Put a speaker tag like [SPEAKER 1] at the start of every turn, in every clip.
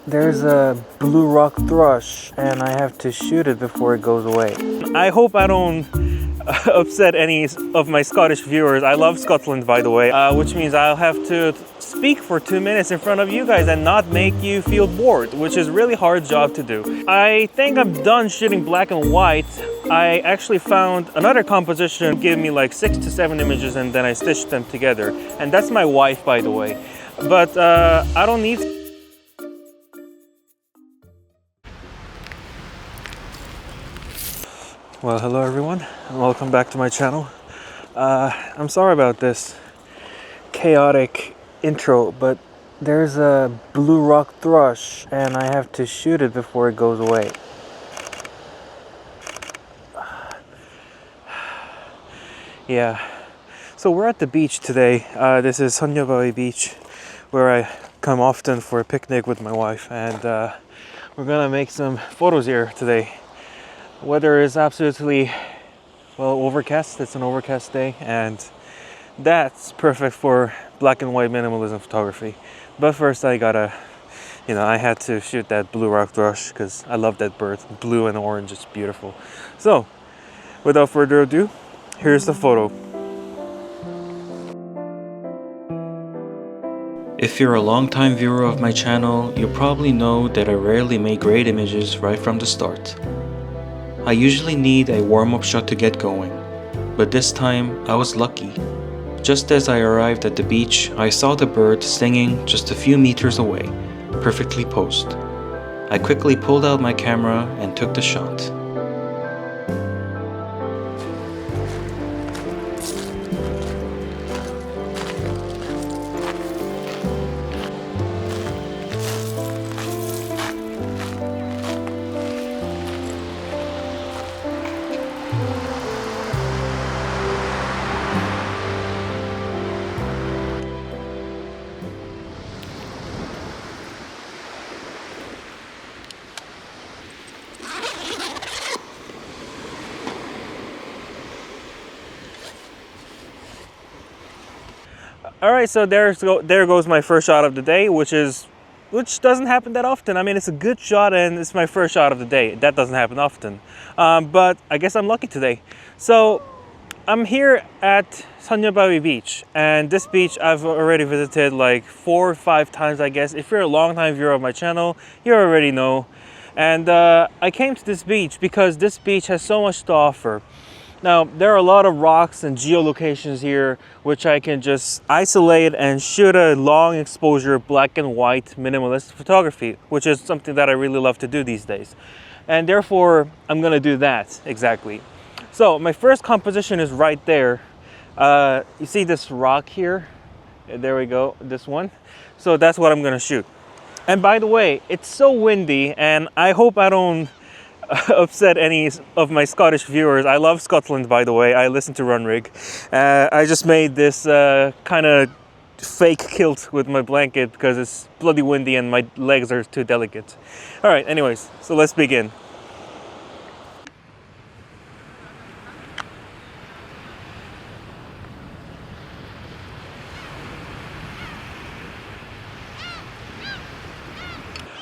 [SPEAKER 1] There's a blue rock thrush and I have to shoot it before it goes away. I hope I don't upset any of my Scottish viewers. I love Scotland, by the way, which means I'll have to speak for 2 minutes in front of you guys and not make you feel bored, which is a really hard job to do. I think I'm done shooting black and white. I actually found another composition, gave me like 6 to 7 images, and then I stitched them together. And that's my wife, by the way. But I don't need... Well, hello everyone, and welcome back to my channel. I'm sorry about this chaotic intro, but there's a blue rock thrush and I have to shoot it before it goes away. Yeah, so we're at the beach today. This is Sony Beach, where I come often for a picnic with my wife, and we're gonna make some photos here today. Weather is absolutely, well, overcast. It's an overcast day, and that's perfect for black and white minimalism photography. But first I gotta, I had to shoot that blue rock thrush because I love that bird. Blue and orange, it's beautiful. So without further ado, here's the photo.
[SPEAKER 2] If you're a long-time viewer of my channel, you probably know that I rarely make great images right from the start. I usually need a warm-up shot to get going, but this time I was lucky. Just as I arrived at the beach, I saw the bird singing just a few meters away, perfectly posed. I quickly pulled out my camera and took the shot.
[SPEAKER 1] All right, so there goes my first shot of the day, which doesn't happen that often. I mean, it's a good shot and it's my first shot of the day. That doesn't happen often, but I guess I'm lucky today. So I'm here at Sony Beach, and this beach I've already visited like 4 or 5 times, I guess. If you're a long-time viewer of my channel, you already know. And I came to this beach because this beach has so much to offer. Now, there are a lot of rocks and geolocations here, which I can just isolate and shoot a long exposure black and white minimalist photography, which is something that I really love to do these days. And therefore, I'm gonna do that exactly. So my first composition is right there. You see this rock here? There we go, this one. So that's what I'm gonna shoot. And by the way, it's so windy, and I hope I don't upset any of my Scottish viewers. I love Scotland, by the way. I listen to Runrig. I just made this kind of fake kilt with my blanket because it's bloody windy and my legs are too delicate. All right, anyways, so let's begin.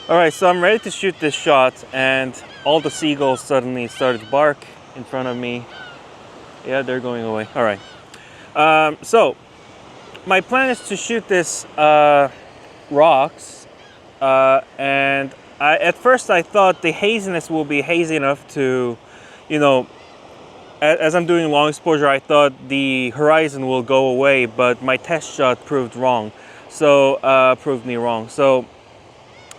[SPEAKER 1] All right, so I'm ready to shoot this shot, and all the seagulls suddenly started to bark in front of me. Yeah, they're going away. All right. So my plan is to shoot this rocks, and at first I thought the haziness will be hazy enough to, as I'm doing long exposure, I thought the horizon will go away, but my test shot proved me wrong. So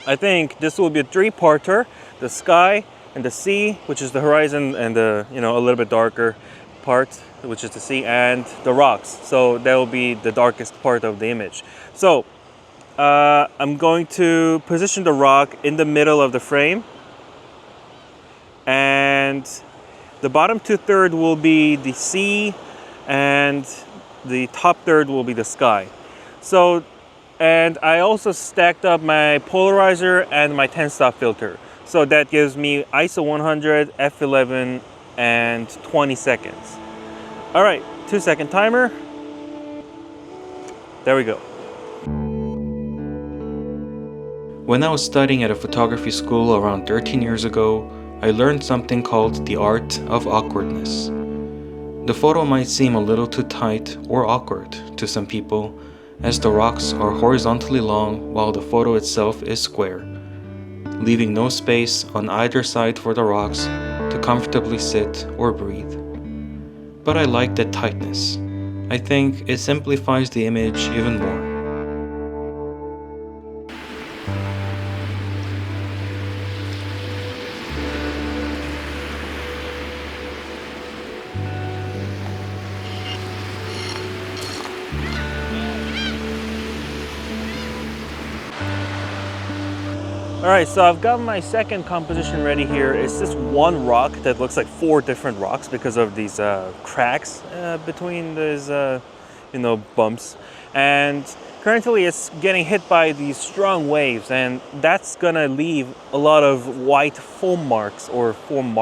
[SPEAKER 1] I think this will be a 3-parter: the sky and the sea, which is the horizon, and the a little bit darker part, which is the sea, and the rocks. So that will be the darkest part of the image. So I'm going to position the rock in the middle of the frame, and the bottom 2/3 will be the sea, and the top 1/3 will be the sky. So, and I also stacked up my polarizer and my 10-stop filter. So that gives me ISO 100, f11, and 20 seconds. All right, 2-second timer. There we go.
[SPEAKER 2] When I was studying at a photography school around 13 years ago, I learned something called the art of awkwardness. The photo might seem a little too tight or awkward to some people, as the rocks are horizontally long while the photo itself is square, leaving no space on either side for the rocks to comfortably sit or breathe. But I like that tightness. I think it simplifies the image even more.
[SPEAKER 1] Alright, so I've got my second composition ready here. It's this one rock that looks like 4 different rocks because of these cracks between these bumps. And currently it's getting hit by these strong waves, and that's gonna leave a lot of white foam marks or foam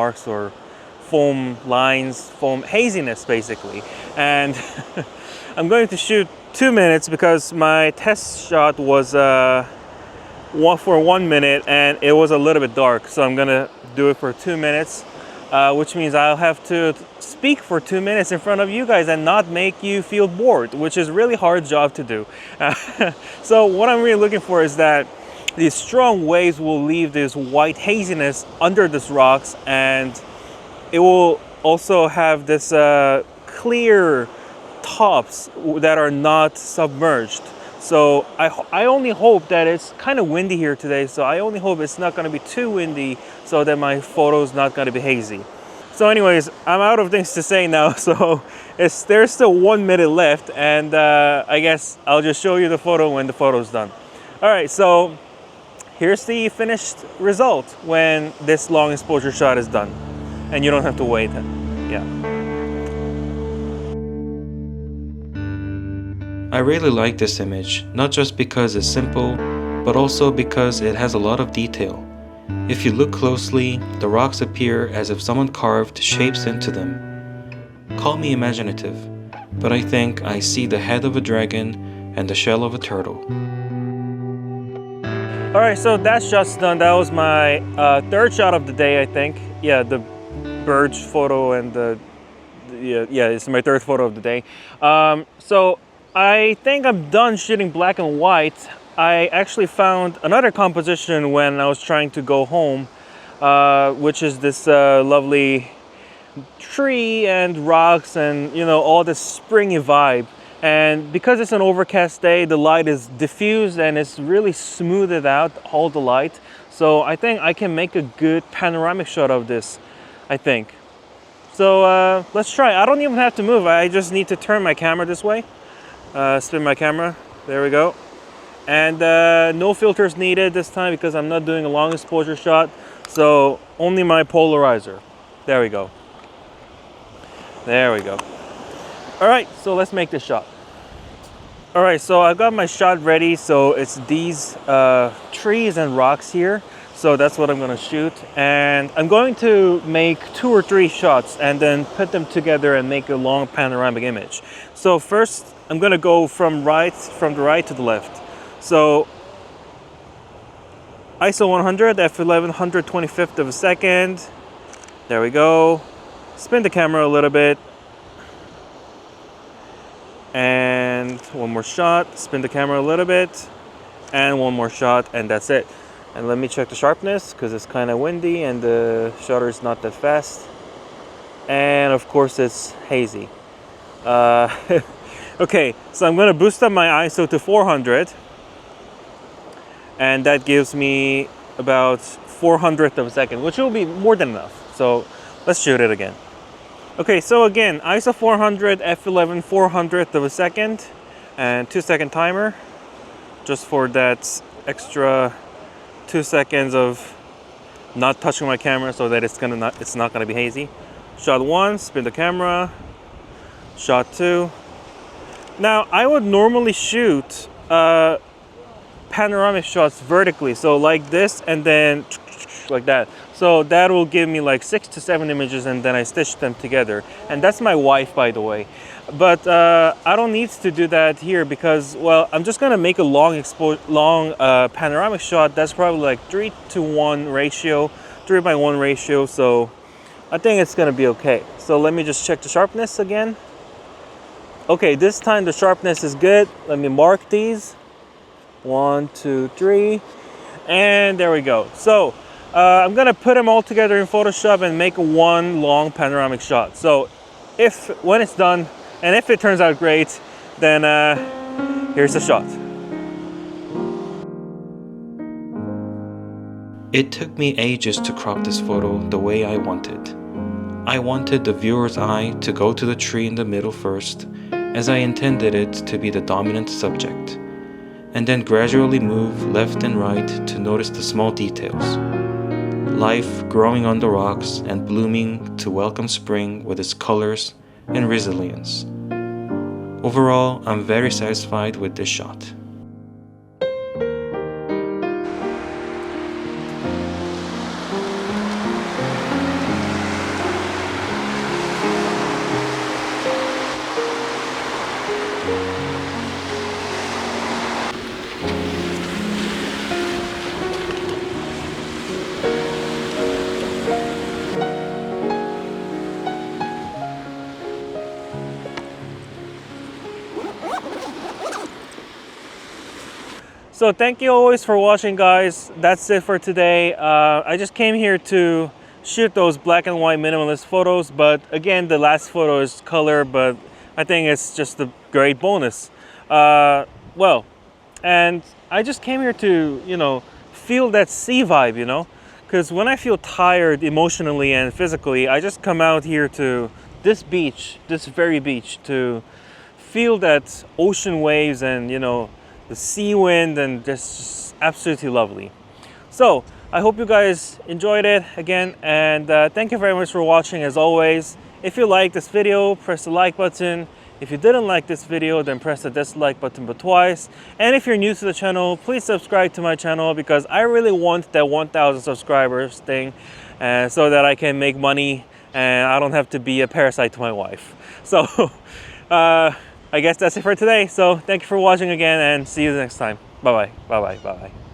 [SPEAKER 1] lines, foam haziness basically. And I'm going to shoot 2 minutes because my test shot was for 1 minute and it was a little bit dark, so I'm gonna do it for 2 minutes, which means I'll have to speak for 2 minutes in front of you guys and not make you feel bored, which is a really hard job to do. So what I'm really looking for is that these strong waves will leave this white haziness under these rocks, and it will also have this clear tops that are not submerged. So I only hope that it's kind of windy here today, so I only hope it's not going to be too windy so that my photo's not going to be hazy. So anyways, I'm out of things to say now, so there's still 1 minute left, and I guess I'll just show you the photo when the photo's done. Alright, so here's the finished result when this long exposure shot is done, and you don't have to wait. Yeah.
[SPEAKER 2] I really like this image, not just because it's simple, but also because it has a lot of detail. If you look closely, the rocks appear as if someone carved shapes into them. Call me imaginative, but I think I see the head of a dragon and the shell of a turtle.
[SPEAKER 1] Alright, so that shot's done. That was my third shot of the day, I think. Yeah, the bird photo and it's my third photo of the day. So I think I'm done shooting black and white. I actually found another composition when I was trying to go home, which is this lovely tree and rocks and all this springy vibe. And because it's an overcast day, the light is diffused and it's really smoothed out, all the light. So I think I can make a good panoramic shot of this, I think. So let's try. I don't even have to move. I just need to turn my camera this way. Spin my camera, there we go. And no filters needed this time because I'm not doing a long exposure shot, so only my polarizer. There we go. There we go. All right, so let's make this shot. All right, so I've got my shot ready. So it's these trees and rocks here. So that's what I'm gonna shoot. And I'm going to make 2 or 3 shots and then put them together and make a long panoramic image. So first, I'm gonna go from the right to the left. So ISO 100, f11, 125th of a second. There we go. Spin the camera a little bit. And one more shot. Spin the camera a little bit. And one more shot, and that's it. And let me check the sharpness because it's kind of windy and the shutter is not that fast. And of course it's hazy. Okay, so I'm going to boost up my ISO to 400, and that gives me about 400th of a second, which will be more than enough. So let's shoot it again. Okay, so again, ISO 400, f11, 400th of a second, and 2-second timer, just for that extra 2 seconds of not touching my camera so that it's not gonna be hazy. Shot 1, spin the camera. Shot 2. Now, I would normally shoot panoramic shots vertically, so like this, and then like that. So that will give me like 6 to 7 images, and then I stitch them together. And that's my wife, by the way. But I don't need to do that here because, well, I'm just gonna make a long panoramic shot. That's probably like 3:1 ratio, 3:1 ratio. So I think it's gonna be okay. So let me just check the sharpness again. Okay, this time the sharpness is good. Let me mark these. 1, 2, 3, and there we go. So I'm gonna put them all together in Photoshop and make one long panoramic shot. So when it's done, and if it turns out great, then here's the shot.
[SPEAKER 2] It took me ages to crop this photo the way I wanted. I wanted the viewer's eye to go to the tree in the middle first, as I intended it to be the dominant subject, and then gradually move left and right to notice the small details. Life growing on the rocks and blooming to welcome spring with its colors and resilience. Overall, I'm very satisfied with this shot.
[SPEAKER 1] So thank you always for watching, guys. That's it for today. I just came here to shoot those black and white minimalist photos, but again, the last photo is color, but I think it's just a great bonus. Well, and I just came here to, you know, feel that sea vibe, you know, because when I feel tired emotionally and physically, I just come out here to this beach, this very beach, to feel that ocean waves and, you know, the sea wind, and just absolutely lovely. So I hope you guys enjoyed it again, and thank you very much for watching. As always, if you liked this video, press the like button. If you didn't like this video, then press the dislike button but twice. And if you're new to the channel, please subscribe to my channel, because I really want that 1,000 subscribers thing, so that I can make money and I don't have to be a parasite to my wife. So I guess that's it for today. So thank you for watching again, and see you next time. Bye bye. Bye bye. Bye bye.